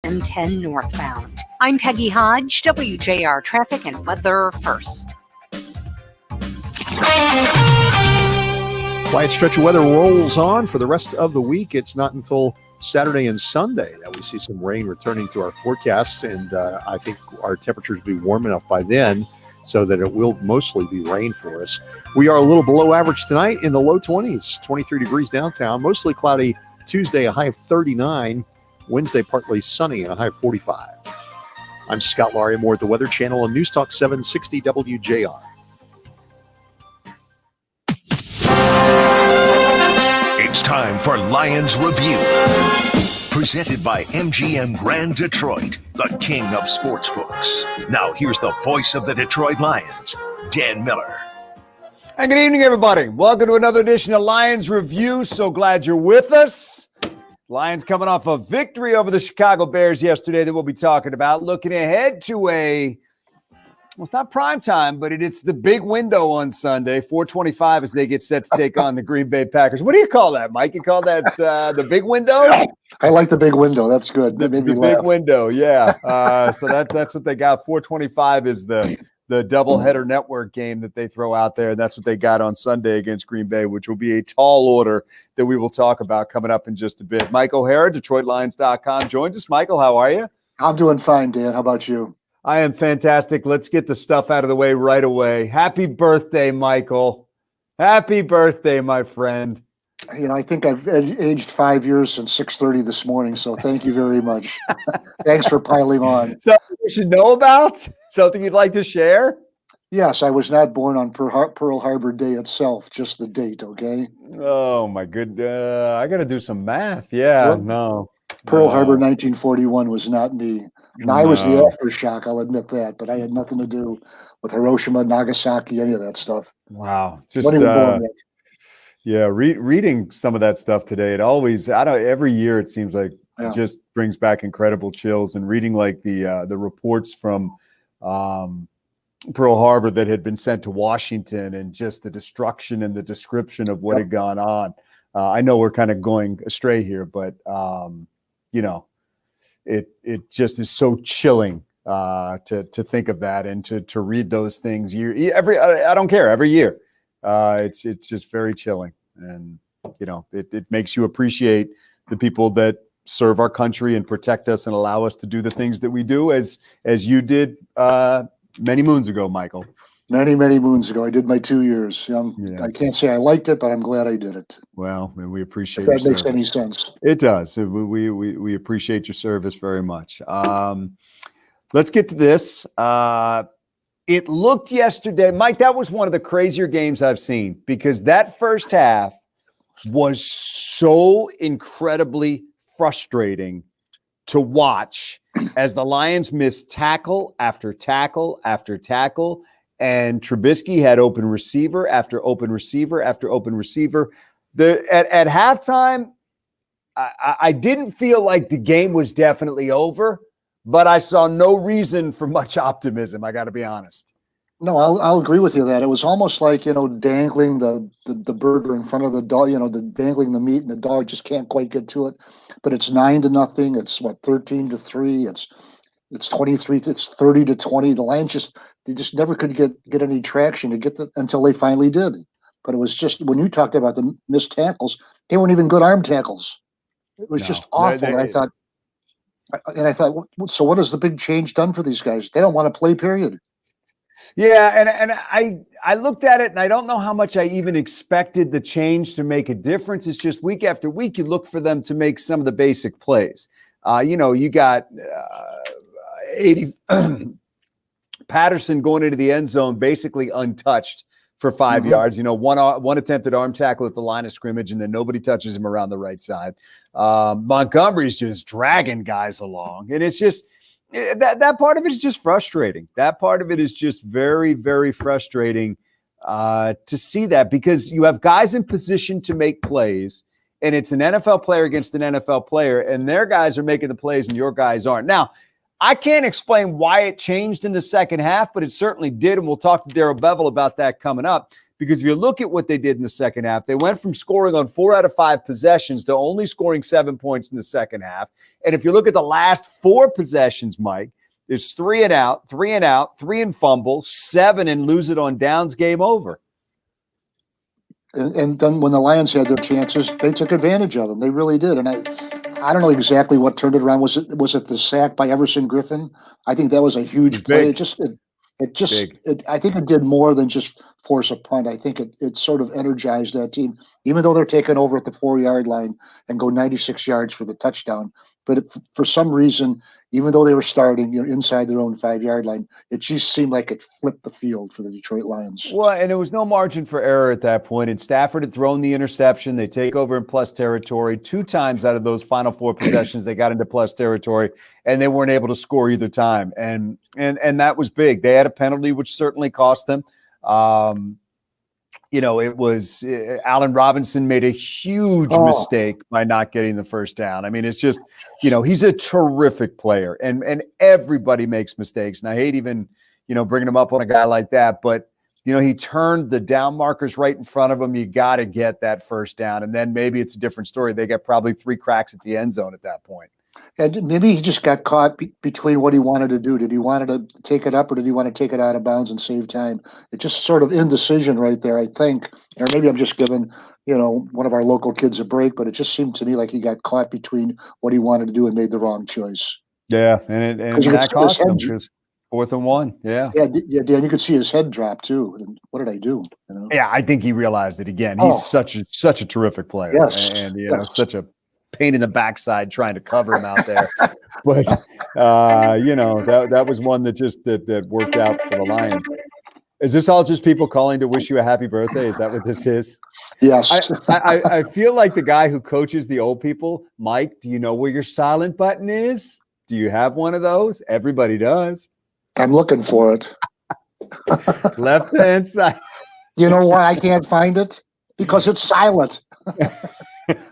and 10 northbound. I'm Peggy Hodge, WJR Traffic and Weather First. Quiet stretch of weather rolls on for the rest of the week. It's not until Saturday and Sunday that we see some rain returning to our forecasts, and I think our temperatures will be warm enough by then so that it will mostly be rain for us. We are a little below average tonight in the low 20s, 23 degrees downtown, mostly cloudy Tuesday, a high of 39, Wednesday partly sunny and a high of 45. I'm Scott Laurie, more at the Weather Channel on News Talk 760 WJR. It's time for Lions Review. Presented by MGM Grand Detroit, the king of sportsbooks. Now here's the voice of the Detroit Lions, Dan Miller. And good evening, everybody. Welcome to another edition of Lions Review. So glad you're with us. Lions coming off a victory over the Chicago Bears yesterday that we'll be talking about. Looking ahead to well, it's not prime time, but it's the big window on Sunday, 4:25 as they get set to take on the Green Bay Packers. What do you call that, Mike? You call that the big window? I like the big window. That's good. The big window, yeah. So that's what they got. 4:25 is the doubleheader network game that they throw out there, and that's what they got on Sunday against Green Bay, which will be a tall order that we will talk about coming up in just a bit. Mike O'Hara, DetroitLions.com, joins us. Michael, how are you? I'm doing fine, Dan. How about you? I am fantastic. Let's get the stuff out of the way right away. Happy birthday, Michael. Happy birthday, my friend. You know, I think I've aged 5 years since 6:30 this morning, so thank you very much. Thanks for piling on. Something you should know about? Something you'd like to share? Yes, I was not born on Pearl Harbor Day itself, just the date, okay? Oh, my goodness. I got to do some math. Yeah, Yep. no. Pearl Harbor 1941 was not me. Now, I was the aftershock, I'll admit that, but I had nothing to do with Hiroshima, Nagasaki, any of that stuff. Wow. Just Wasn't even born yet. yeah, reading some of that stuff today, every year it seems like it just brings back incredible chills. And reading like the reports from Pearl Harbor that had been sent to Washington and just the destruction and the description of what had gone on. I know we're kind of going astray here, but you know, it just is so chilling to think of that and to read those things I don't care, every year. It's just very chilling. And, you know, it makes you appreciate the people that serve our country and protect us and allow us to do the things that we do as you did many moons ago, Michael. Many, many moons ago. I did my 2 years. I can't say I liked it, but I'm glad I did it. Well, and we appreciate if that your makes service. Any sense. It does. We appreciate your service very much. Let's get to this. It looked yesterday, Mike, that was one of the crazier games I've seen because that first half was so incredibly frustrating to watch as the Lions missed tackle after tackle after tackle, and Trubisky had open receiver after open receiver after open receiver. At halftime, I didn't feel like the game was definitely over, but I saw no reason for much optimism. I got to be honest. No, I'll agree with you that it was almost like, dangling the burger in front of the dog, dangling the meat and the dog just can't quite get to it. But it's 9-0. It's 13-3. It's 23. It's 30-20. The Lions they just never could get any traction until they finally did. But it was just, when you talked about the missed tackles, they weren't even good arm tackles. It was just awful. And I thought, so what has the big change done for these guys? They don't want to play, period. Yeah, and I looked at it, and I don't know how much I even expected the change to make a difference. It's just week after week, you look for them to make some of the basic plays. You got 80 Patterson going into the end zone basically untouched for 5 yards. One attempted arm tackle at the line of scrimmage, and then nobody touches him around the right side. Montgomery's just dragging guys along, and it's just that part of it is just frustrating. That part of it is just very, very frustrating to see that, because you have guys in position to make plays, and it's an NFL player against an NFL player, and their guys are making the plays and your guys aren't. Now, I can't explain why it changed in the second half, but it certainly did, and we'll talk to Darrell Bevell about that coming up. because if you look at what they did in the second half, they went from scoring on 4 out of 5 possessions to only scoring 7 points in the second half. And if you look at the last 4 possessions, Mike, it's 3 and out, 3 and out, 3 and fumble, 7 and lose it on downs, game over. And then when the Lions had their chances, they took advantage of them. They really did. And I don't know exactly what turned it around. Was it the sack by Everson Griffin? I think that was a huge play. I think it did more than just force a punt. I think it sort of energized that team, even though they're taking over at the 4-yard line and go 96 yards for the touchdown. But for some reason, even though they were starting inside their own 5-yard line, it just seemed like it flipped the field for the Detroit Lions. Well, and there was no margin for error at that point. And Stafford had thrown the interception. They take over in plus territory. 2 times out of those final 4 possessions, they got into plus territory, and they weren't able to score either time. And that was big. They had a penalty, which certainly cost them. It was Allen Robinson made a huge mistake by not getting the first down. I mean, it's just, he's a terrific player, and everybody makes mistakes. And I hate even, bringing him up on a guy like that, but he turned the down markers right in front of him. You got to get that first down. And then maybe it's a different story. They got probably 3 cracks at the end zone at that point. And maybe he just got caught between what he wanted to do. Did he want to take it up, or did he want to take it out of bounds and save time? It's just sort of indecision right there, I think. Or maybe I'm just giving, one of our local kids a break, but it just seemed to me like he got caught between what he wanted to do and made the wrong choice. Yeah, and that cost him, because 4th and 1. Yeah, Dan, you could see his head drop too. And what did I do? Yeah, I think he realized it again. He's such a terrific player, and such a pain in the backside trying to cover him out there. But that was one that worked out for the Lions. Is this all just people calling to wish you a happy birthday? Is that what this is? Yes. I feel like the guy who coaches the old people. Mike, do you know where your silent button is? Do you have one of those? Everybody does. I'm looking for it. Left hand side. You know why I can't find it? Because it's silent.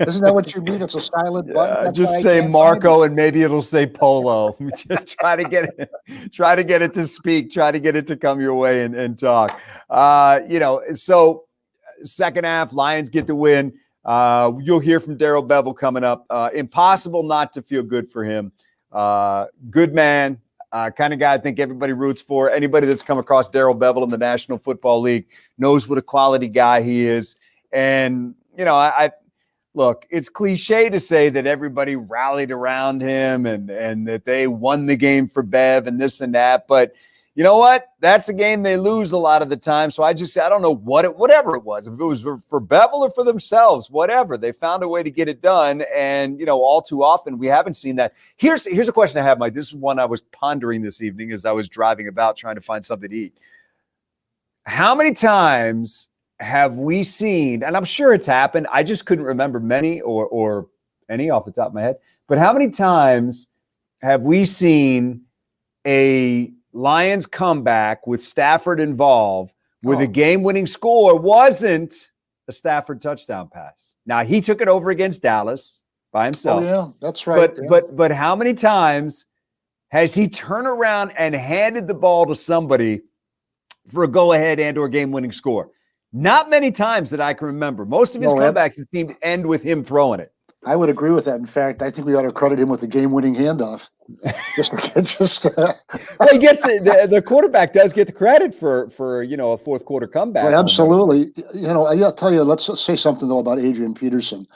Isn't that what you mean? It's a silent button. Just say Marco, and maybe it'll say Polo. Just try to get it to speak. Try to get it to come your way and talk. So second half, Lions get the win. You'll hear from Darrell Bevell coming up. Impossible not to feel good for him. Good man. Kind of guy I think everybody roots for. Anybody that's come across Darrell Bevell in the National Football League knows what a quality guy he is. And, look, it's cliche to say that everybody rallied around him and that they won the game for Bev and this and that. But you know what? That's a game they lose a lot of the time. So I don't know whatever it was. If it was for Bevel or for themselves, whatever. They found a way to get it done. And, all too often we haven't seen that. Here's a question I have, Mike. This is one I was pondering this evening as I was driving about trying to find something to eat. How many times have we seen, and I'm sure it's happened, I just couldn't remember many or any off the top of my head, but how many times have we seen a Lions comeback with Stafford involved with a game-winning score wasn't a Stafford touchdown pass? Now, he took it over against Dallas by himself. Oh, yeah, that's right. But how many times has he turned around and handed the ball to somebody for a go-ahead and or game-winning score? Not many times that I can remember. Most of his comebacks, it seemed to end with him throwing it. I would agree with that. In fact, I think we ought to credit him with the game-winning handoff. Well, he gets the quarterback does get the credit for a fourth quarter comeback. Well, absolutely. I'll tell you. Let's say something though about Adrian Peterson.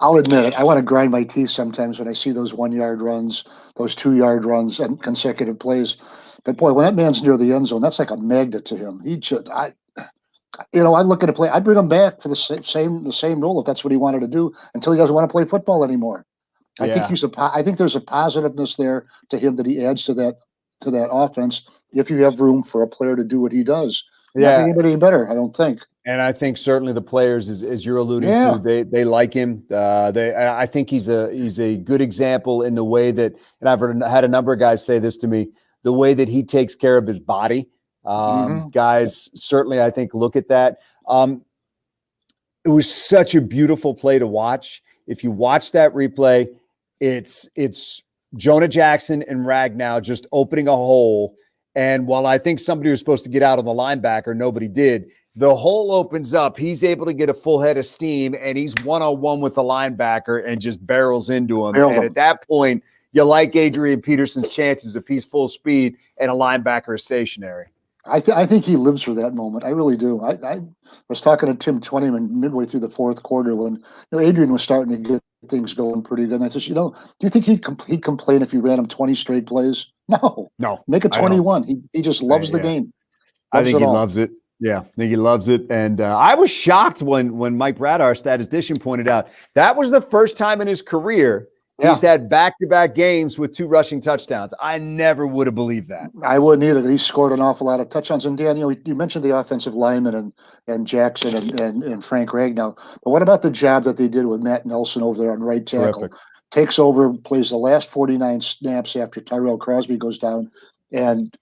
I'll admit it. I want to grind my teeth sometimes when I see those 1-yard runs, those 2-yard runs, and consecutive plays. But boy, when that man's near the end zone, that's like a magnet to him. I look at a play. I'd bring him back for the same role if that's what he wanted to do until he doesn't want to play football anymore. I think there's a positiveness there to him that he adds to that offense if you have room for a player to do what he does. Yeah, not anybody better, I don't think. And I think certainly the players, as you're alluding to, they like him. I think he's a good example in the way that, and I've had a number of guys say this to me, the way that he takes care of his body. Guys certainly, I think, look at that. It was such a beautiful play to watch. If you watch that replay, it's Jonah Jackson and Ragnow just opening a hole. And while I think somebody was supposed to get out on the linebacker, nobody did. the hole opens up. He's able to get a full head of steam, and he's one-on-one with the linebacker and just barrels into him. At that point, you like Adrian Peterson's chances if he's full speed and a linebacker is stationary. I think he lives for that moment. I really do. I was talking to Tim Twentyman midway through the fourth quarter when Adrian was starting to get things going pretty good. And I said, do you think he'd complain if you ran him 20 straight plays? No. Make it 21. He just loves the game. I think he loves it. Yeah, I think he loves it. And I was shocked when Mike Brad, our statistician, pointed out that was the first time in his career he's had back-to-back games with 2 rushing touchdowns. I never would have believed that. I wouldn't either. He scored an awful lot of touchdowns. And Dan, you mentioned the offensive linemen and Jackson and Frank Ragnow. But what about the job that they did with Matt Nelson over there on right tackle? Terrific. Takes over, plays the last 49 snaps after Tyrell Crosby goes down. And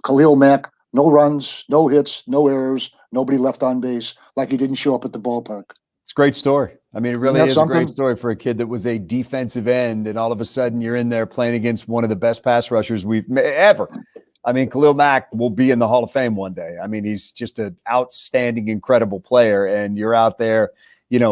Khalil Mack, no runs, no hits, no errors, nobody left on base, like he didn't show up at the ballpark. It's a great story. I mean, it really is a great story for a kid that was a defensive end, and all of a sudden you're in there playing against one of the best pass rushers we've ever. I mean, Khalil Mack will be in the Hall of Fame one day. I mean, he's just an outstanding, incredible player, and you're out there,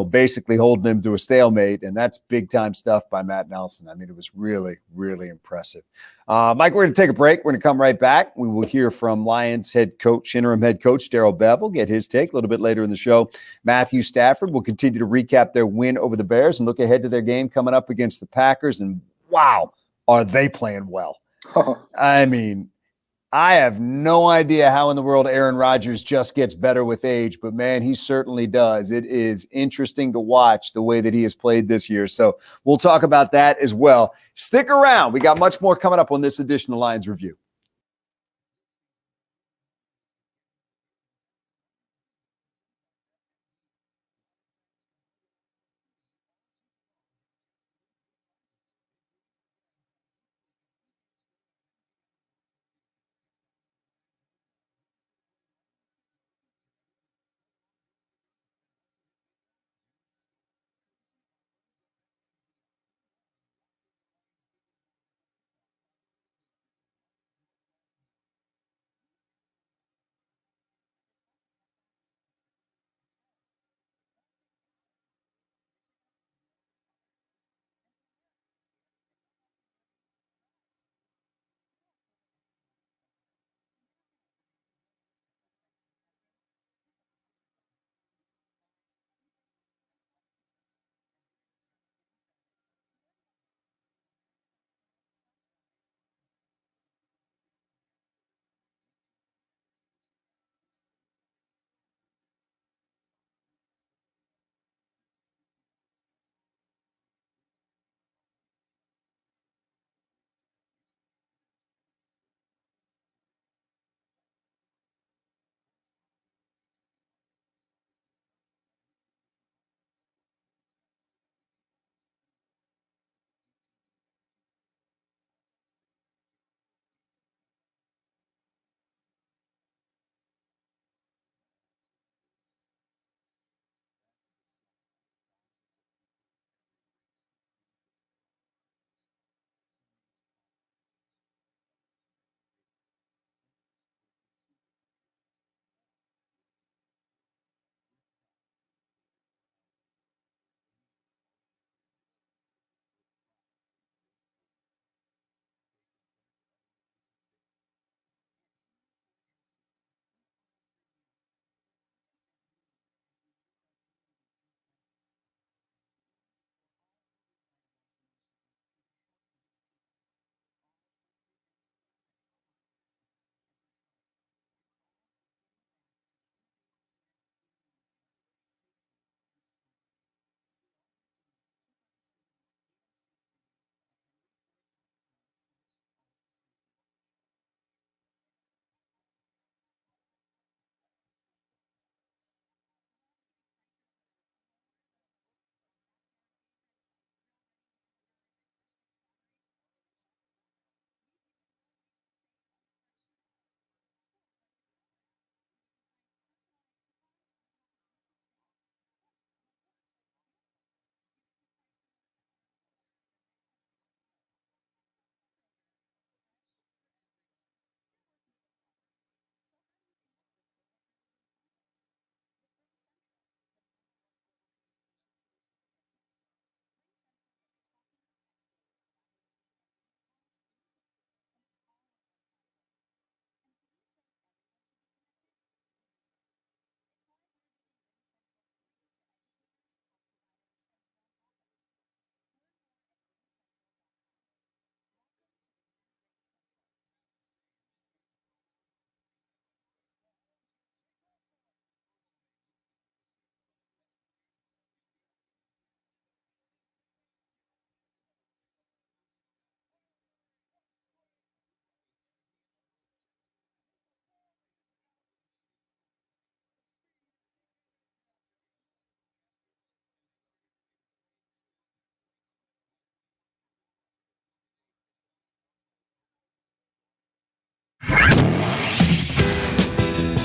basically holding him to a stalemate, and that's big-time stuff by Matt Nelson. I mean, it was really, really impressive. Mike, we're going to take a break. We're going to come right back. We will hear from Lions interim head coach Darrell Bevell, get his take a little bit later in the show. Matthew Stafford will continue to recap their win over the Bears and look ahead to their game coming up against the Packers, and wow, are they playing well. I mean, I have no idea how in the world Aaron Rodgers just gets better with age, but man, he certainly does. It is interesting to watch the way that he has played this year. So we'll talk about that as well. Stick around. We got much more coming up on this edition of Lions Review.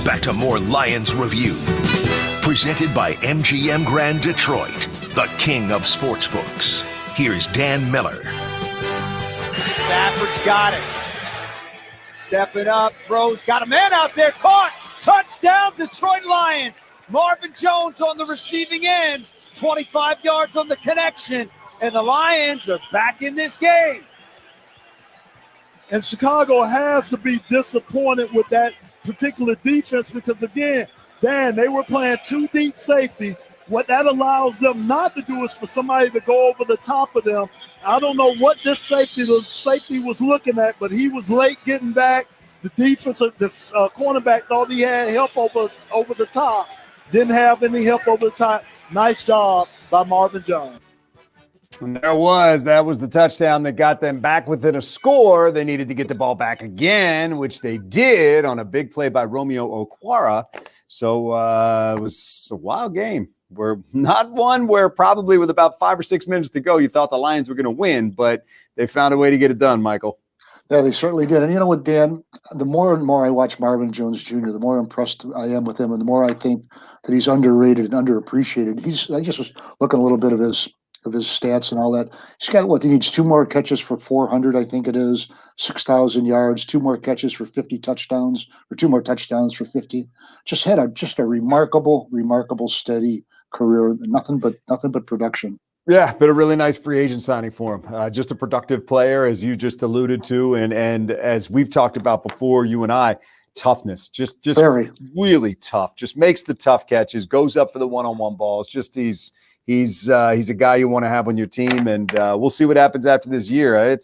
back to more Lions Review. Presented by MGM Grand Detroit, the king of sportsbooks. Here's Dan Miller. Stafford's got it. Stepping up, throws, got a man out there, caught. Touchdown, Detroit Lions. Marvin Jones on the receiving end, 25 yards on the connection, and the Lions are back in this game. And Chicago has to be disappointed with that particular defense because, again, Dan, they were playing two deep safety. What that allows them not to do is for somebody to go over the top of them. I don't know what the safety was looking at, but he was late getting back. The cornerback thought he had help over the top. Didn't have any help over the top. Nice job by Marvin Jones. And that was the touchdown that got them back within a score. They needed to get the ball back again, which they did on a big play by Romeo Okwara. So it was a wild game. We're not one where probably with about 5 or 6 minutes to go, you thought the Lions were going to win, but they found a way to get it done, Michael. Yeah, they certainly did. And you know what, Dan? The more and more I watch Marvin Jones Jr., the more impressed I am with him, and the more I think that he's underrated and underappreciated. I just was looking a little bit of his stats and all that. He's got he needs 2 more catches for 400, I think it is, 6,000 yards, 2 more catches for 50 touchdowns, or 2 more touchdowns for 50. Just had a remarkable steady career. Nothing but production. Yeah, but a really nice free agent signing for him. Just a productive player, as you just alluded to, and as we've talked about before, you and I, toughness, just Very. Really tough. Just makes the tough catches, goes up for the one-on-one balls. Just he's a guy you want to have on your team, and we'll see what happens after this year.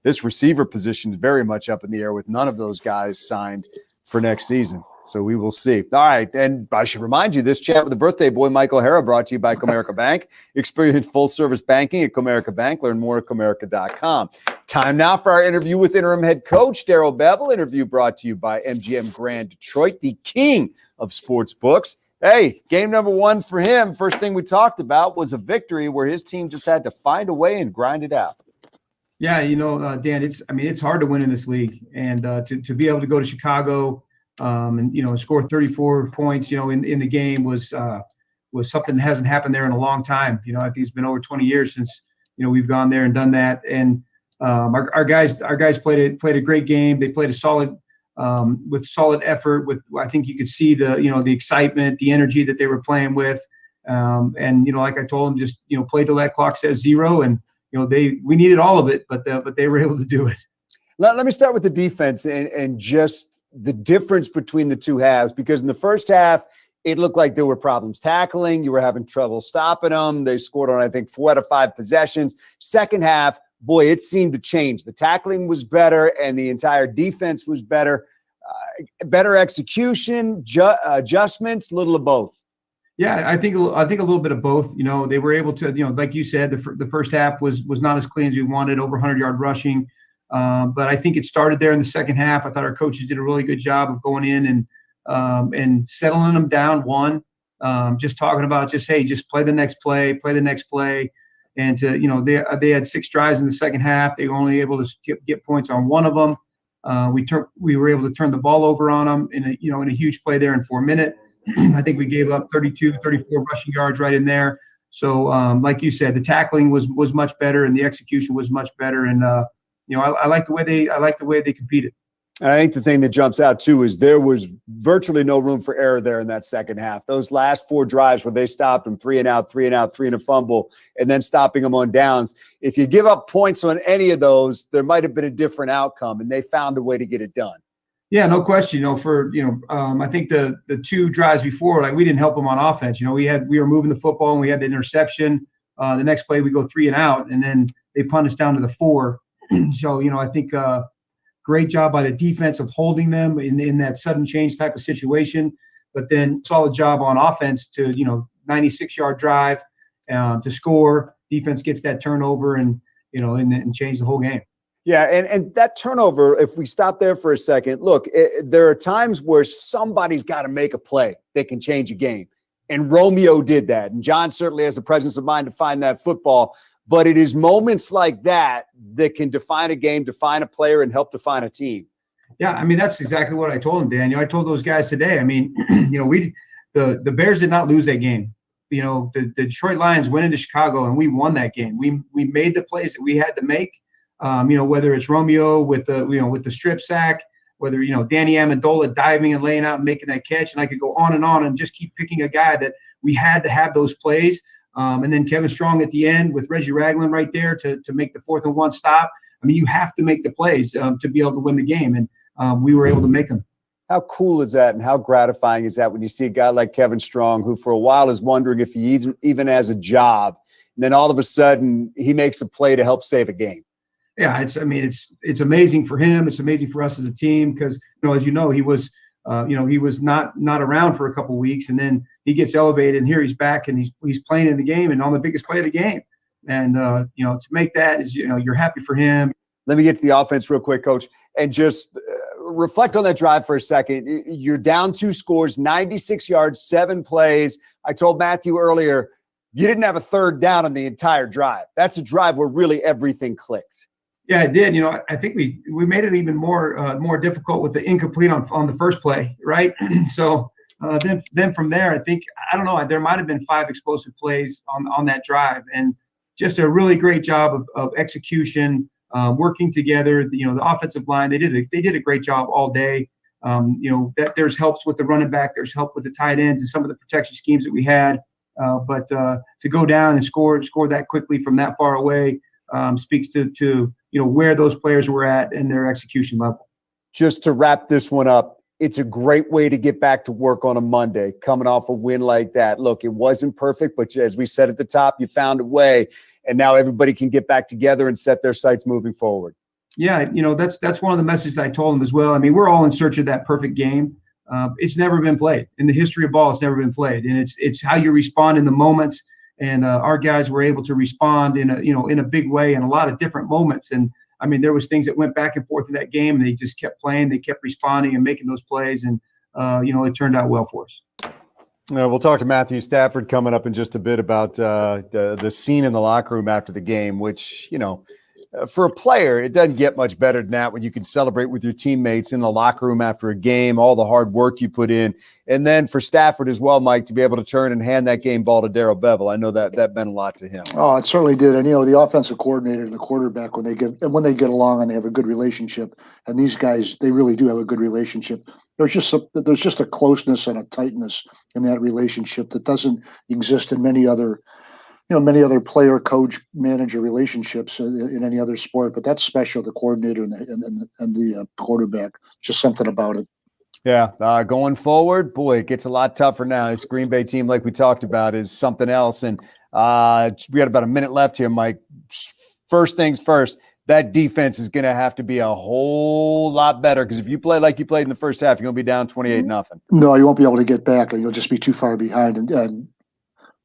This receiver position is very much up in the air with none of those guys signed for next season. So we will see. All right, and I should remind you, this chat with the birthday boy, Michael Hara, brought to you by Comerica Bank. Experience full-service banking at Comerica Bank. Learn more at Comerica.com. Time now for our interview with interim head coach Darrell Bevell. Interview brought to you by MGM Grand Detroit, the king of sports books. Hey, game number 1 for him. First thing we talked about was a victory where his team just had to find a way and grind it out. Yeah, Dan, it's hard to win in this league, and to be able to go to Chicago and score 34 points, in the game was something that hasn't happened there in a long time. I think it's been over 20 years since we've gone there and done that. And our guys played a great game. They played a solid with solid effort. I think you could see the excitement, the energy that they were playing with. And like I told them, just play till that clock says 0. And we needed all of it, but they were able to do it. Let me start with the defense and just the difference between the two halves, because in the first half, it looked like there were problems tackling. You were having trouble stopping them. They scored on, I think, 4 out of 5 possessions. Second half, boy, it seemed to change. The tackling was better and the entire defense was better. Better execution, adjustments, a little of both. Yeah, I think a little bit of both. They were able to, like you said, the first half was not as clean as we wanted, over 100-yard rushing. But I think it started there in the second half. I thought our coaches did a really good job of going in and settling them down. Just talking about just play the next play. And they had 6 drives in the second half. They were only able to get points on 1 of them. We were able to turn the ball over on them in a huge play there in 4 minutes. I think we gave up 34 rushing yards right in there. So like you said, the tackling was much better and the execution was much better. And I like the way they competed. And I think the thing that jumps out too is there was virtually no room for error there in that second half. Those last 4 drives where they stopped them 3 and out, 3 and out, 3 and a fumble, and then stopping them on downs. If you give up points on any of those, there might have been a different outcome, and they found a way to get it done. Yeah, no question. I think the 2 drives before, we didn't help them on offense. We were moving the football and we had the interception. The next play we go 3 and out, and then they punt us down to the 4. So I think great job by the defense of holding them in that sudden change type of situation. But then solid job on offense to 96-yard drive to score. Defense gets that turnover and change the whole game. Yeah, and that turnover, if we stop there for a second, look, there are times where somebody's got to make a play that can change a game. And Romeo did that. And John certainly has the presence of mind to find that football. But it is moments like that that can define a game, define a player, and help define a team. Yeah, I mean, that's exactly what I told him, Dan. I told those guys today. I mean, the Bears did not lose that game. The Detroit Lions went into Chicago and we won that game. We made the plays that we had to make. Whether it's Romeo with the strip sack, whether Danny Amendola diving and laying out and making that catch, and I could go on and just keep picking a guy that we had to have those plays. And then Kevin Strong at the end with Reggie Ragland right there to make the 4th and 1 stop. I mean, you have to make the plays to be able to win the game, and we were able to make them. How cool is that, and how gratifying is that when you see a guy like Kevin Strong, who for a while is wondering if he even has a job, and then all of a sudden he makes a play to help save a game? Yeah, it's amazing for him. It's amazing for us as a team because as you know, he was not around for a couple of weeks, and then he gets elevated, and here he's back, and he's playing in the game and on the biggest play of the game. And to make that is you're happy for him. Let me get to the offense real quick, Coach, and just reflect on that drive for a second. You're down 2 scores, 96 yards, 7 plays. I told Matthew earlier, you didn't have a 3rd down on the entire drive. That's a drive where really everything clicked. Yeah, it did. I think we made it even more difficult with the incomplete on the first play, right? So then from there, I don't know, there might have been 5 explosive plays on that drive, and just a really great job of execution, working together. The offensive line, they did a great job all day. That there's helps with the running back, there's help with the tight ends and some of the protection schemes that we had. But to go down and score that quickly from that far away speaks to where those players were at and their execution level. Just to wrap this one up, it's a great way to get back to work on a Monday, coming off a win like that. Look, it wasn't perfect, but as we said at the top, you found a way, and now everybody can get back together and set their sights moving forward. Yeah, that's one of the messages I told them as well. I mean, we're all in search of that perfect game. It's never been played in the history of ball. It's never been played, and it's how you respond in the moments. And our guys were able to respond in a big way in a lot of different moments. And I mean, there was things that went back and forth in that game, and they just kept playing. They kept responding and making those plays, and it turned out well for us. We'll talk to Matthew Stafford coming up in just a bit about the scene in the locker room after the game, which for a player, it doesn't get much better than that when you can celebrate with your teammates in the locker room after a game, all the hard work you put in. And then for Stafford as well, Mike, to be able to turn and hand that game ball to Darrell Bevel. I know that meant a lot to him. Oh, it certainly did. And, the offensive coordinator and the quarterback, when they get along and they have a good relationship, and these guys, they really do have a good relationship. There's just a closeness and a tightness in that relationship that doesn't exist in many other player, coach, manager relationships in any other sport, but that's special. The coordinator and the quarterback, just something about it. Yeah. Going forward, boy, it gets a lot tougher now. This Green Bay team, like we talked about, is something else. And we got about a minute left here, Mike. First things first, that defense is going to have to be a whole lot better, because if you play like you played in the first half, you're going to be down 28-0. No, you won't be able to get back, and you'll just be too far behind. And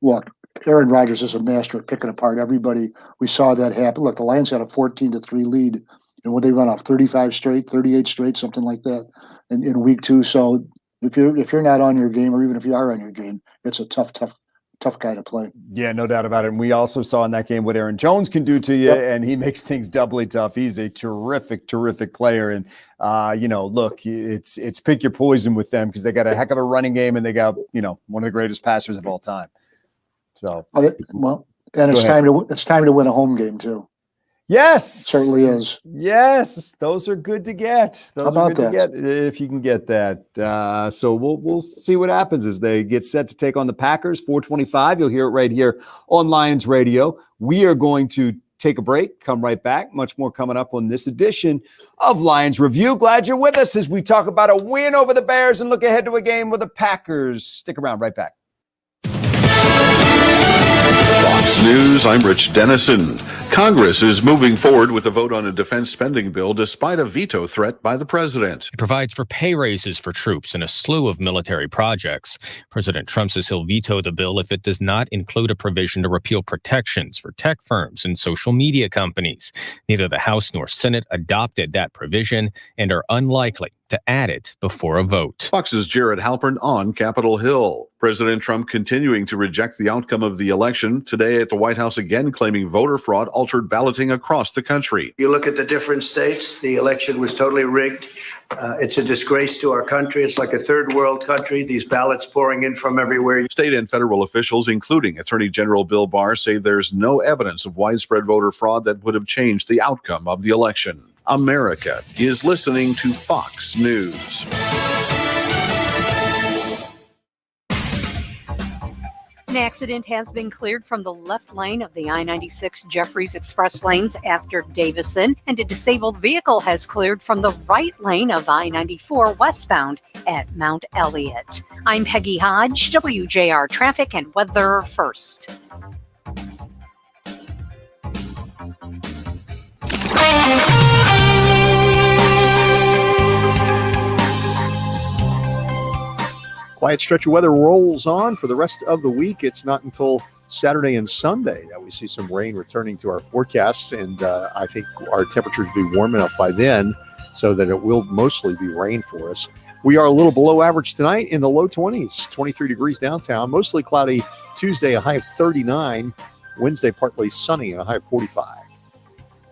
look, Aaron Rodgers is a master at picking apart everybody. We saw that happen. Look, the Lions had a 14-3 lead, and when they run off 35 straight, 38 straight, something like that in week 2. So if you're not on your game, or even if you are on your game, it's a tough guy to play. Yeah, no doubt about it. And we also saw in that game what Aaron Jones can do to you, and he makes things doubly tough. He's a terrific player. And, look, it's pick your poison with them, because they got a heck of a running game, and they got, one of the greatest passers of all time. So, it's time to win a home game too. Yes, it certainly is. Yes, those are good to get. How about that? If you can get that. So we'll see what happens as they get set to take on the Packers. 4:25. You'll hear it right here on Lions Radio. We are going to take a break. Come right back. Much more coming up on this edition of Lions Review. Glad you're with us as we talk about a win over the Bears and look ahead to a game with the Packers. Stick around. Right back. Fox News, I'm Rich Dennison. Congress is moving forward with a vote on a defense spending bill despite a veto threat by the president. It provides for pay raises for troops and a slew of military projects. President Trump says he'll veto the bill if it does not include a provision to repeal protections for tech firms and social media companies. Neither the House nor Senate adopted that provision and are unlikely to add it before a vote. Fox's Jared Halpern on Capitol Hill. President Trump continuing to reject the outcome of the election. Today at the White House again claiming voter fraud altered balloting across the country. You look at the different states, the election was totally rigged. It's a disgrace to our country. It's like a third world country. These ballots pouring in from everywhere. State and federal officials, including Attorney General Bill Barr, say there's no evidence of widespread voter fraud that would have changed the outcome of the election. America is listening to Fox News. An accident has been cleared from the left lane of the I-96 Jeffries Express lanes after Davison, and a disabled vehicle has cleared from the right lane of I-94 westbound at Mount Elliott. I'm Peggy Hodge, WJR Traffic and Weather First. Quiet stretch of weather rolls on for the rest of the week. It's not until Saturday and Sunday that we see some rain returning to our forecasts, and I think our temperatures will be warm enough by then so that it will mostly be rain for us. We are a little below average tonight in the low 20s, 23 degrees downtown, mostly cloudy Tuesday, a high of 39, Wednesday partly sunny, and a high of 45.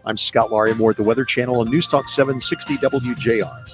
I'm Scott Laurie, more at the Weather Channel on News Talk 760 WJR.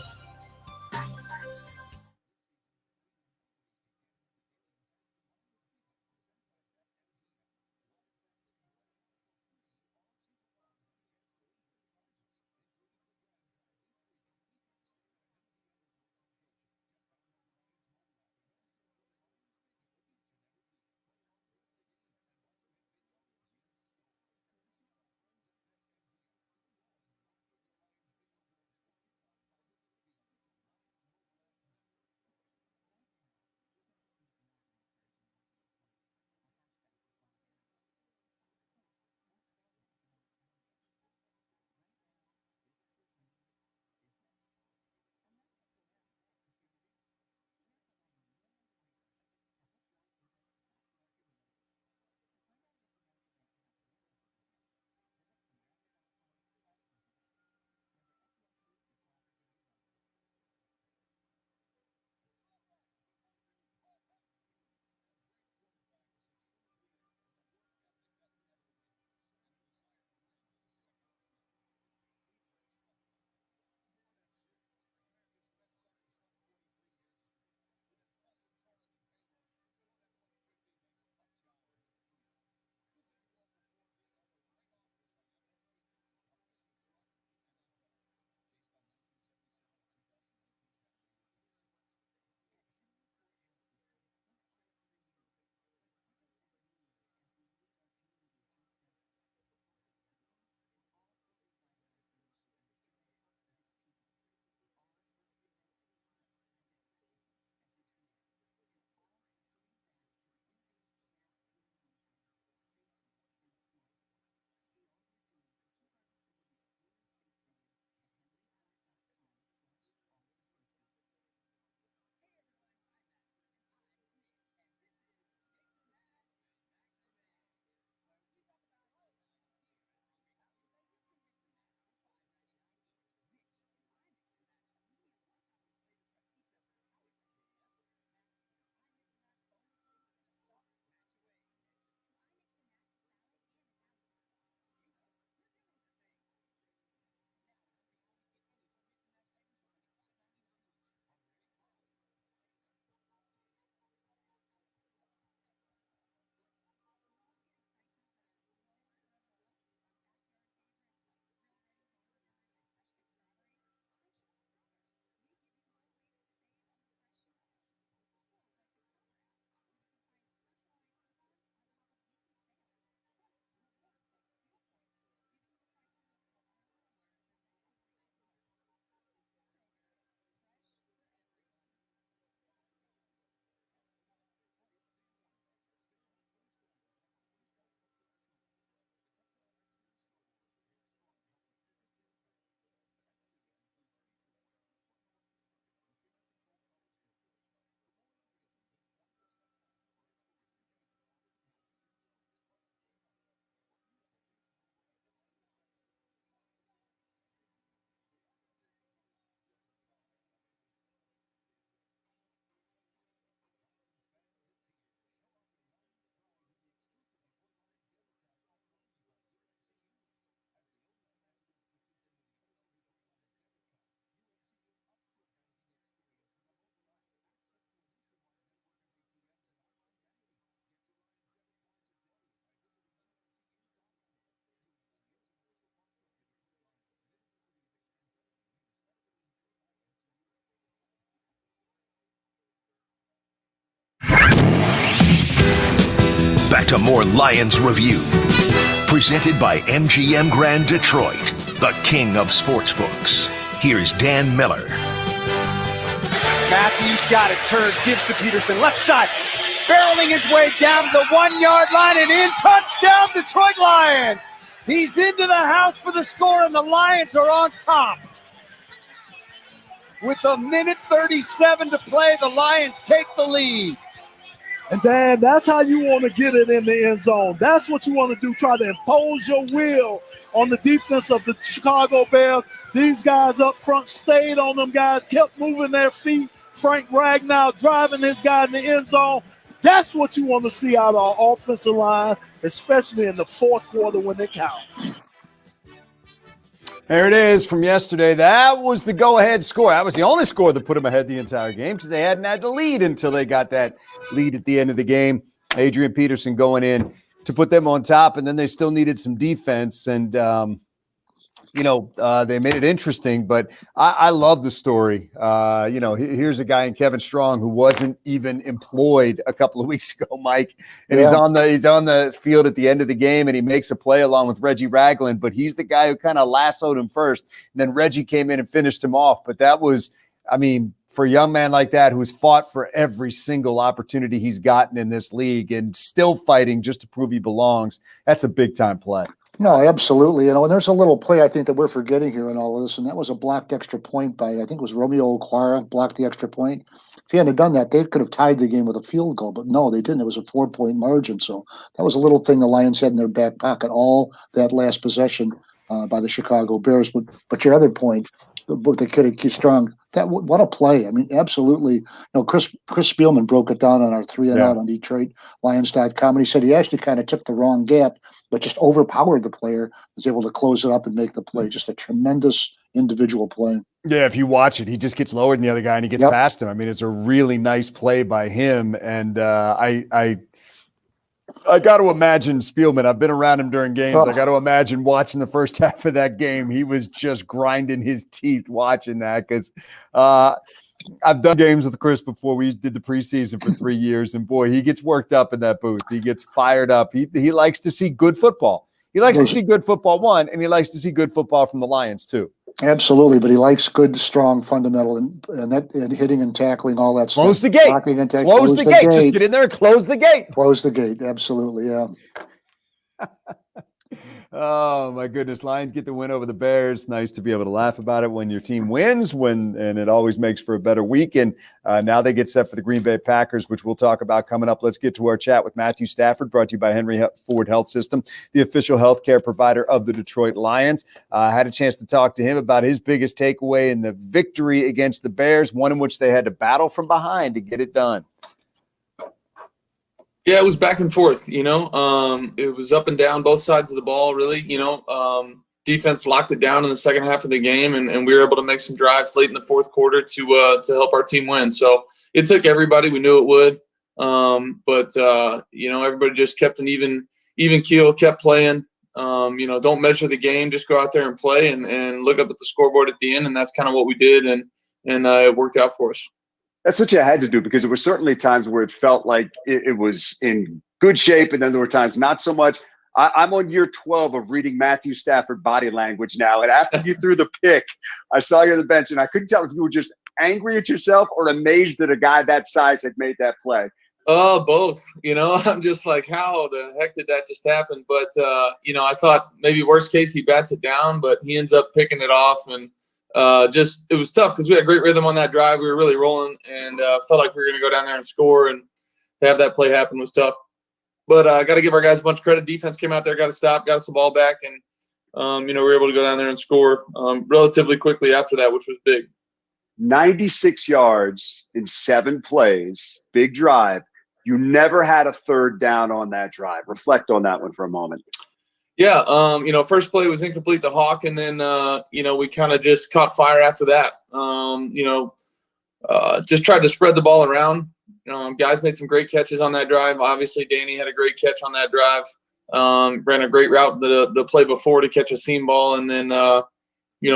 to more Lions Review. Presented by MGM Grand Detroit, the king of sportsbooks. Here's Dan Miller. Matthews got it, turns, gives to Peterson, left side, barreling his way down to the 1 yard line and in. Touchdown, Detroit Lions. He's into the house for the score, and the Lions are on top. With 1:37 to play, the Lions take the lead. And Dan, that's how you want to get it in the end zone. That's what you want to do, try to impose your will on the defense of the Chicago Bears. These guys up front stayed on them guys, kept moving their feet. Frank Ragnow driving his guy in the end zone. That's what you want to see out of our offensive line, especially in the fourth quarter when it counts. There it is from yesterday. That was the go-ahead score. That was the only score that put them ahead the entire game because they hadn't had the lead until they got that lead at the end of the game. Adrian Peterson going in to put them on top, and then they still needed some defense. And, they made it interesting, but I love the story. Here's a guy in Kevin Strong who wasn't even employed a couple of weeks ago, Mike, and he's on the field at the end of the game, and he makes a play along with Reggie Ragland, but he's the guy who kind of lassoed him first. And then Reggie came in and finished him off. But that was, for a young man like that who's fought for every single opportunity he's gotten in this league and still fighting just to prove he belongs, that's a big-time play. No, absolutely. And there's a little play I think that we're forgetting here in all of this, and that was a blocked extra point by, I think it was Romeo Okwara, blocked the extra point. If he hadn't done that, they could have tied the game with a field goal, but no, they didn't. It was a 4-point margin. So that was a little thing the Lions had in their back pocket, all that last possession by the Chicago Bears. But your other point, the kid at Key Strong, what a play. Absolutely. Chris Spielman broke it down on our 3 and Out on DetroitLions.com, and he said he actually kind of took the wrong gap, but just overpowered the player, was able to close it up and make the play. Just a tremendous individual play. Yeah, if you watch it, he just gets lower than the other guy and he gets past him. It's a really nice play by him. And I got to imagine Spielman. I've been around him during games. I got to imagine watching the first half of that game. He was just grinding his teeth watching that because I've done games with Chris before. We did the preseason for 3 years, and boy, he gets worked up in that booth. He gets fired up. He likes to see good football. He likes to see good football, one, and he likes to see good football from the Lions, too. Absolutely, but he likes good, strong, fundamental, and hitting and tackling, all that stuff. Close the gate. Close the gate. Just get in there and close the gate. Close the gate. Absolutely, yeah. Oh, my goodness. Lions get the win over the Bears. Nice to be able to laugh about it when your team wins, and it always makes for a better week. And now they get set for the Green Bay Packers, which we'll talk about coming up. Let's get to our chat with Matthew Stafford, brought to you by Henry Ford Health System, the official healthcare provider of the Detroit Lions. I had a chance to talk to him about his biggest takeaway in the victory against the Bears, one in which they had to battle from behind to get it done. Yeah, it was back and forth, it was up and down both sides of the ball, really. Defense locked it down in the second half of the game, and we were able to make some drives late in the fourth quarter to help our team win. So it took everybody. We knew it would. But everybody just kept an even keel, kept playing. Don't measure the game, just go out there and play and look up at the scoreboard at the end, and that's kind of what we did, and it worked out for us. That's what you had to do, because there were certainly times where it felt like it was in good shape, and then there were times not so much. I'm on year 12 of reading Matthew Stafford body language now, and after you threw the pick, I saw you on the bench, and I couldn't tell if you were just angry at yourself or amazed that a guy that size had made that play. Both. I'm just like, how the heck did that just happen? But, I thought maybe worst case he bats it down, but he ends up picking it off, and it was tough because we had great rhythm on that drive. We were really rolling and felt like we were going to go down there and score, and to have that play happen was tough. But I got to give our guys a bunch of credit. Defense came out there, got a stop, got us the ball back, and we were able to go down there and score relatively quickly after that, which was big. 96 yards in 7 plays, big drive. You never had a third down on that drive. Reflect on that one for a moment. Yeah, first play was incomplete to Hawk, and then, we kind of just caught fire after that. Just tried to spread the ball around. Guys made some great catches on that drive. Obviously, Danny had a great catch on that drive. Ran a great route the play before to catch a seam ball, and then,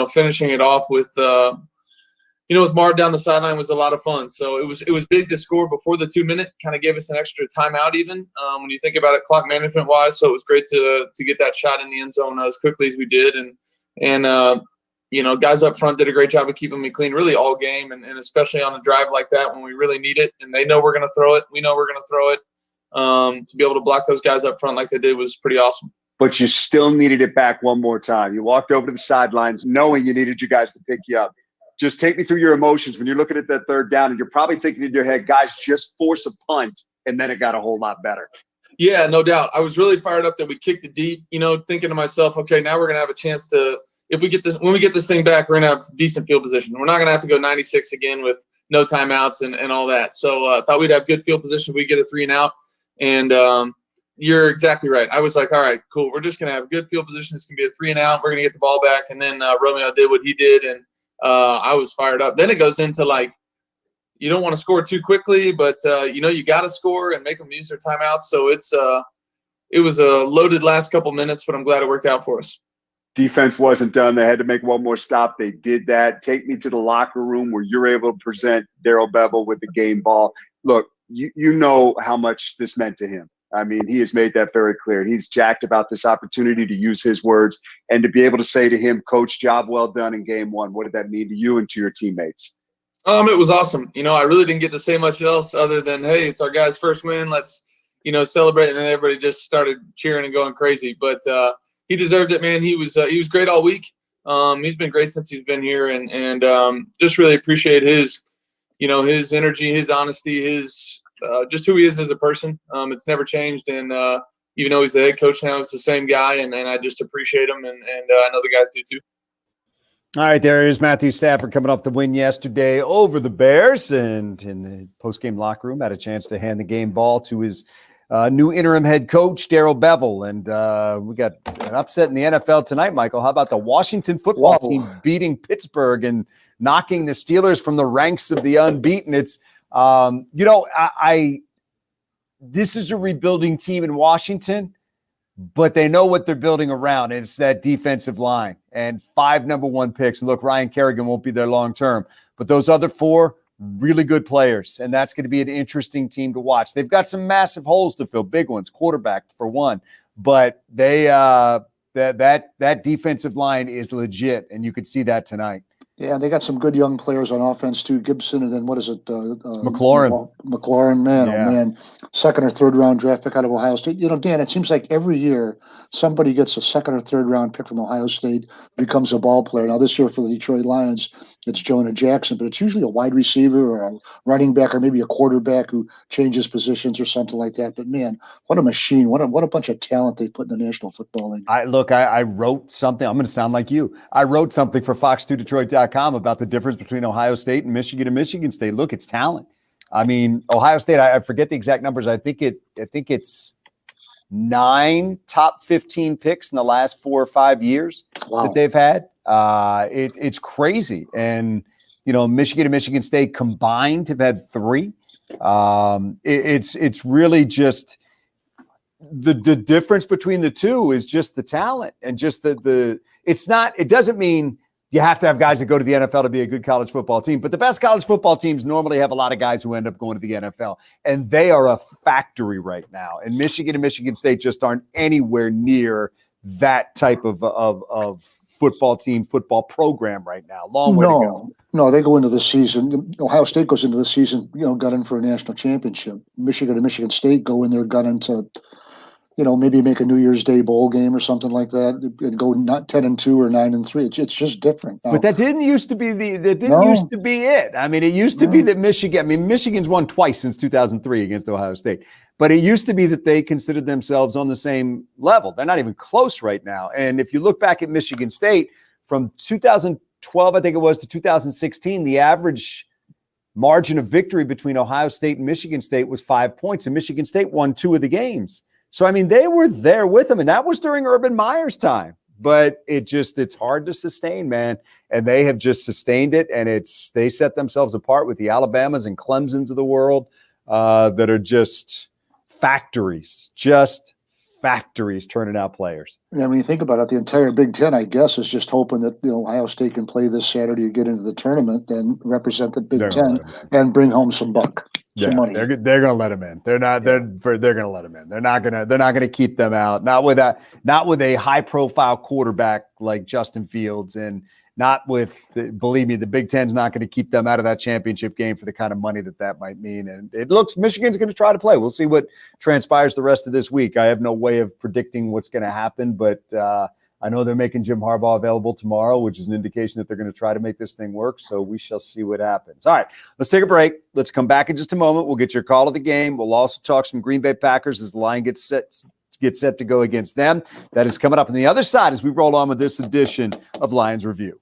finishing it off with with Marv down the sideline was a lot of fun. So it was big to score before the 2-minute, kind of gave us an extra timeout even when you think about it clock management wise. So it was great to get that shot in the end zone as quickly as we did. And guys up front did a great job of keeping me clean really all game, and especially on a drive like that when we really need it. And they know we're going to throw it. We know we're going to throw it. To be able to block those guys up front like they did was pretty awesome. But you still needed it back one more time. You walked over to the sidelines knowing you needed you guys to pick you up. Just take me through your emotions when you're looking at that third down and you're probably thinking in your head, guys, just force a punt, and then it got a whole lot better. Yeah, no doubt. I was really fired up that we kicked it deep, thinking to myself, okay, now we're going to have a chance to, when we get this thing back, we're going to have decent field position. We're not going to have to go 96 again with no timeouts and all that. So I thought we'd have good field position. We get a 3-and-out. And you're exactly right. I was like, all right, cool. We're just going to have good field position. It's going to be a 3-and-out. We're going to get the ball back. And then Romeo did what he did, and I was fired up. Then it goes into you don't want to score too quickly, but you got to score and make them use their timeouts. So it was a loaded last couple minutes, but I'm glad it worked out for us. Defense wasn't done. They had to make one more stop. They did that. Take me to the locker room where you're able to present Darrell Bevell with the game ball. Look, you know how much this meant to him. I mean, he has made that very clear. He's jacked about this opportunity, to use his words, and to be able to say to him, Coach, job well done in game one. What did that mean to you and to your teammates? It was awesome. I really didn't get to say much else other than, hey, it's our guy's first win. Let's, celebrate. And then everybody just started cheering and going crazy. But he deserved it, man. He was great all week. He's been great since he's been here, and just really appreciate his energy, his honesty, his just who he is as a person. It's never changed, and even though he's the head coach now, it's the same guy, and I just appreciate him, and I know the guys do too. All right, there is Matthew Stafford coming off the win yesterday over the Bears, and in the post-game locker room had a chance to hand the game ball to his new interim head coach, Darrell Bevell. And we got an upset in the NFL tonight, Michael. How about the Washington football team beating Pittsburgh and knocking the Steelers from the ranks of the unbeaten? It's this is a rebuilding team in Washington, but they know what they're building around, and it's that defensive line and 5 number 1 picks. And look, Ryan Kerrigan won't be there long term, but those other 4 really good players, and that's going to be an interesting team to watch. They've got some massive holes to fill, big ones, quarterback for one, but they that defensive line is legit, and you could see that tonight. Yeah, they got some good young players on offense too. Gibson, and then what is it? McLaurin. McLaurin, man, yeah. Oh man, 2nd or 3rd round draft pick out of Ohio State. Dan, it seems like every year somebody gets a 2nd or 3rd round pick from Ohio State, becomes a ball player. Now this year for the Detroit Lions, it's Jonah Jackson, but it's usually a wide receiver or a running back or maybe a quarterback who changes positions or something like that. But man, what a machine! What a bunch of talent they put in the National Football League. I wrote something. I'm going to sound like you. I wrote something for Fox2Detroit.com about the difference between Ohio State and Michigan State. Look, it's talent. I mean, Ohio State, I forget the exact numbers. I think it's 9 top 15 picks in the last 4 or 5 years that they've had. It's crazy. And, Michigan and Michigan State combined have had 3. It's really just the difference between the two is just the talent and just it doesn't mean you have to have guys that go to the NFL to be a good college football team. But the best college football teams normally have a lot of guys who end up going to the NFL. And they are a factory right now. And Michigan and Michigan State just aren't anywhere near that type of football team, football program right now. Long way to go. No, they go into the season. Ohio State goes into the season, gunning for a national championship. Michigan and Michigan State go in there gunning to maybe make a New Year's Day bowl game or something like that, and go not 10-2 or 9-3. It's just different now. But that didn't used to be used to be it. I mean, it used to be that Michigan's won twice since 2003 against Ohio State. But it used to be that they considered themselves on the same level. They're not even close right now. And if you look back at Michigan State from 2012, I think it was, to 2016, the average margin of victory between Ohio State and Michigan State was 5 points, and Michigan State won 2 of the games. So, I mean, they were there with them, and that was during Urban Meyer's time. But it's hard to sustain, man. And they have just sustained it, and they set themselves apart with the Alabamas and Clemsons of the world that are just factories. factories turning out players. Yeah, when you think about it, the entire Big Ten, I guess, is just hoping that Ohio State can play this Saturday to get into the tournament and represent the Big Ten and bring home some money. They're going to let them in. They're going to let them in. They're not going to keep them out. Not with a high profile quarterback like Justin Fields, and not with, believe me, the Big Ten's not going to keep them out of that championship game for the kind of money that might mean. And it looks Michigan's going to try to play. We'll see what transpires the rest of this week. I have no way of predicting what's going to happen, but I know they're making Jim Harbaugh available tomorrow, which is an indication that they're going to try to make this thing work. So we shall see what happens. All right, let's take a break. Let's come back in just a moment. We'll get your call of the game. We'll also talk some Green Bay Packers as the line gets set to go against them. That is coming up on the other side as we roll on with this edition of Lions Review.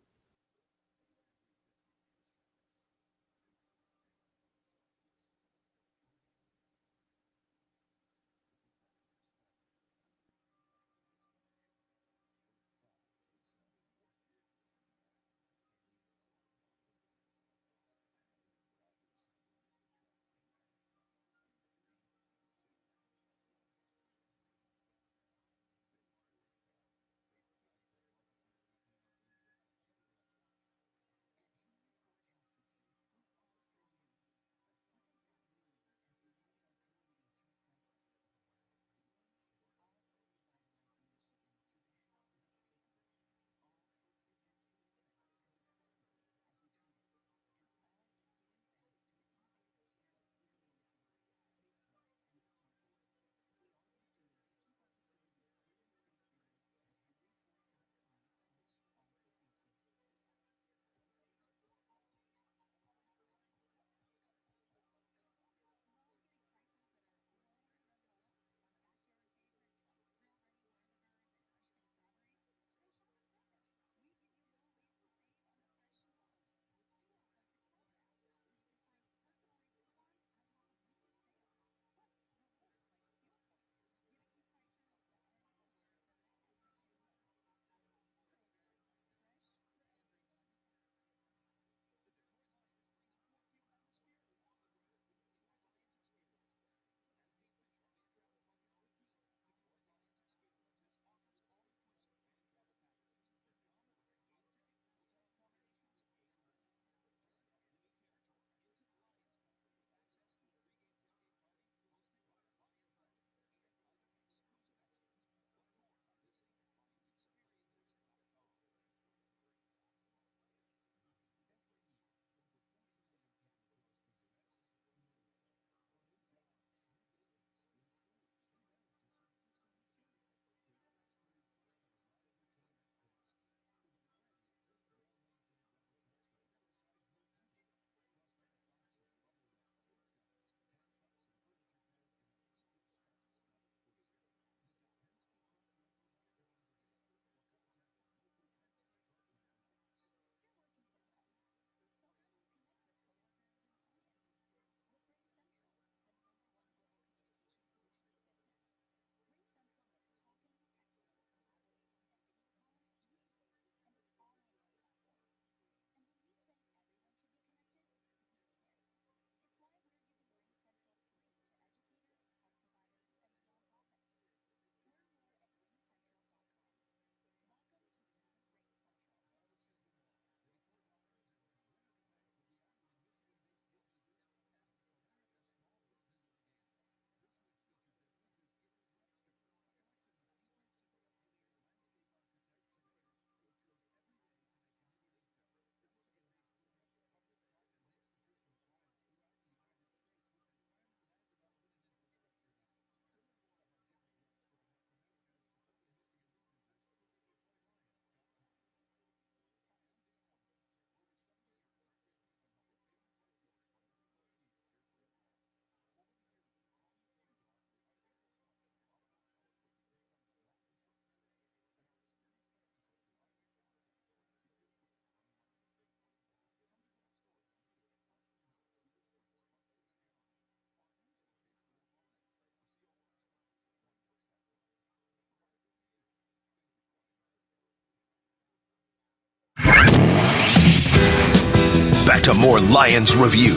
Back to more Lions Review.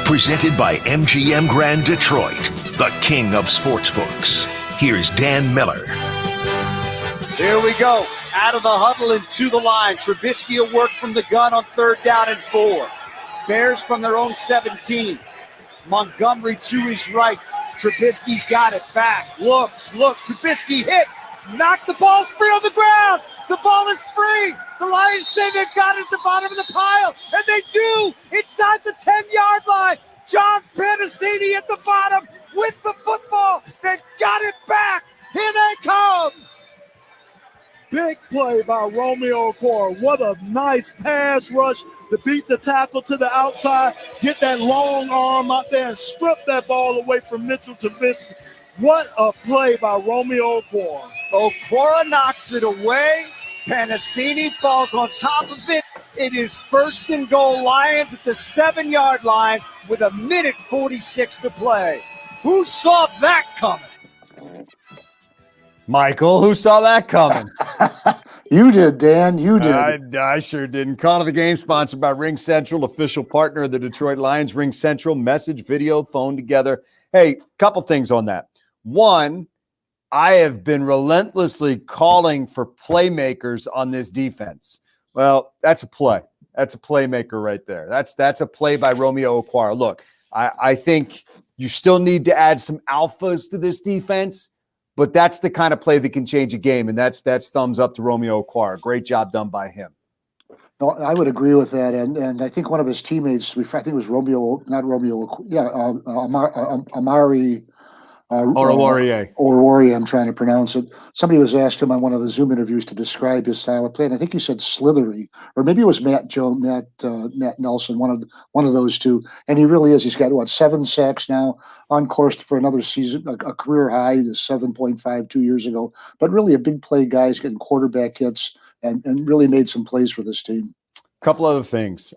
Presented by MGM Grand Detroit, the king of sportsbooks. Here's Dan Miller. Here we go. Out of the huddle and to the line. Trubisky at work from the gun on 3rd down and 4. Bears from their own 17. Montgomery to his right. Trubisky's got it back. Looks. Trubisky hit. Knocked the ball free on the ground. The ball is free. The Lions say they've got it at the bottom of the pile. And they do. Inside the 10-yard line. John Panacini at the bottom with the football. They've got it back. Here they come. Big play by Romeo Okwara. What a nice pass rush to beat the tackle to the outside, get that long arm out there and strip that ball away from Mitchell Trubisky. What a play by Romeo Okwara. Okwara knocks it away. Panacini falls on top of it. It is 1st and goal, Lions at the 7-yard line with 1:46 to play. Who saw that coming? Michael, who saw that coming? You did, Dan. You did. I sure didn't. Call of the game sponsored by Ring Central, official partner of the Detroit Lions. Ring Central, message, video, phone together. Hey, couple things on that. One, I have been relentlessly calling for playmakers on this defense. Well, that's a play. That's a playmaker right there. That's a play by Romeo Okwara. Look, I think you still need to add some alphas to this defense, but that's the kind of play that can change a game, and that's thumbs up to Romeo Okwara. Great job done by him. No, I would agree with that, and I think one of his teammates, I think it was Amari Oruwariye, I'm trying to pronounce it. Somebody was asked him on one of the Zoom interviews to describe his style of play, and I think he said slithery, or maybe it was Matt Nelson, one of those two. And he really is. He's got 7 sacks now, on course for another season, a career high, 7.5 2 years ago. But really a big play guy. He's getting quarterback hits and really made some plays for this team. Couple other things.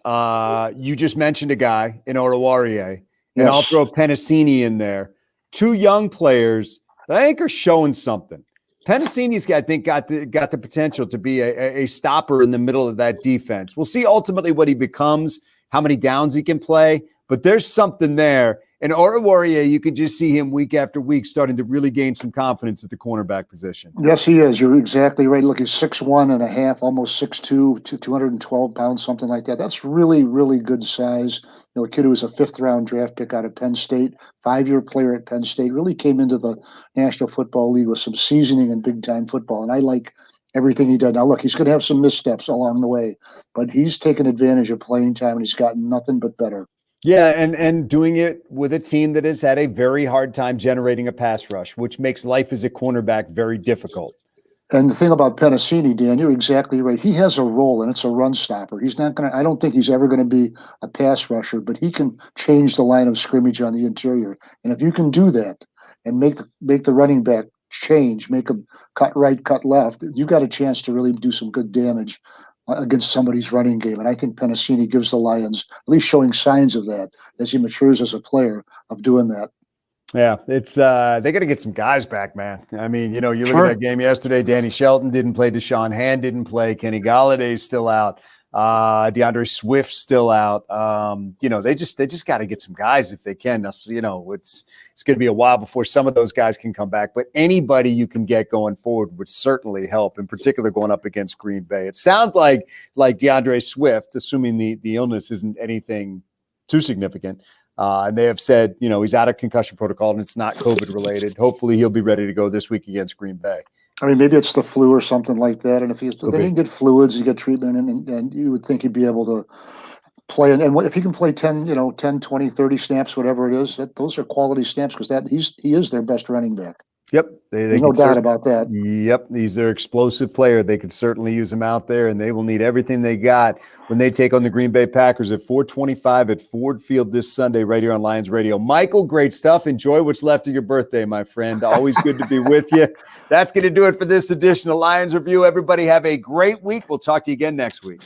You just mentioned a guy in Oruwariye, and I'll throw Panacini in there. 2 young players that I think are showing something. Panacini's got the potential to be a stopper in the middle of that defense. We'll see ultimately what he becomes, how many downs he can play, but there's something there. And Oruwariye, you can just see him week after week starting to really gain some confidence at the cornerback position. Yes, he is. You're exactly right. Look, he's 6'1.5", almost 6'2", 212 pounds, something like that. That's really, really good size. You know, a kid who was a 5th-round draft pick out of Penn State, 5-year player at Penn State, really came into the National Football League with some seasoning in big-time football, and I like everything he did. Now, look, he's going to have some missteps along the way, but he's taken advantage of playing time, and he's gotten nothing but better. Yeah, and doing it with a team that has had a very hard time generating a pass rush, which makes life as a cornerback very difficult. And the thing about Panacini, Dan, you're exactly right. He has a role, and it's a run stopper. He's not going to – I don't think he's ever going to be a pass rusher, but he can change the line of scrimmage on the interior. And if you can do that and make the running back change, make him cut right, cut left, you got a chance to really do some good damage against somebody's running game. And I think Panacini gives the Lions at least showing signs of that as he matures as a player of doing that. Yeah, it's they got to get some guys back, man. I mean, you look at that game yesterday. Danny Shelton didn't play. Deshaun Hand didn't play. Kenny Galladay's still out. DeAndre Swift's still out. They just got to get some guys if they can. It's going to be a while before some of those guys can come back. But anybody you can get going forward would certainly help. In particular, going up against Green Bay. It sounds like DeAndre Swift, assuming the illness isn't anything too significant. And they have said, he's out of concussion protocol and it's not COVID related. Hopefully he'll be ready to go this week against Green Bay. I mean, maybe it's the flu or something like that. And if they can get fluids, you get treatment, and you would think he'd be able to play. And if he can play 10, 20, 30 snaps, whatever it is, those are quality snaps because he is their best running back. Yep. There's no doubt about that. Yep. He's their explosive player. They could certainly use him out there, and they will need everything they got when they take on the Green Bay Packers at 4:25 at Ford Field this Sunday right here on Lions Radio. Michael, great stuff. Enjoy what's left of your birthday, my friend. Always good to be with you. That's going to do it for this edition of Lions Review. Everybody have a great week. We'll talk to you again next week.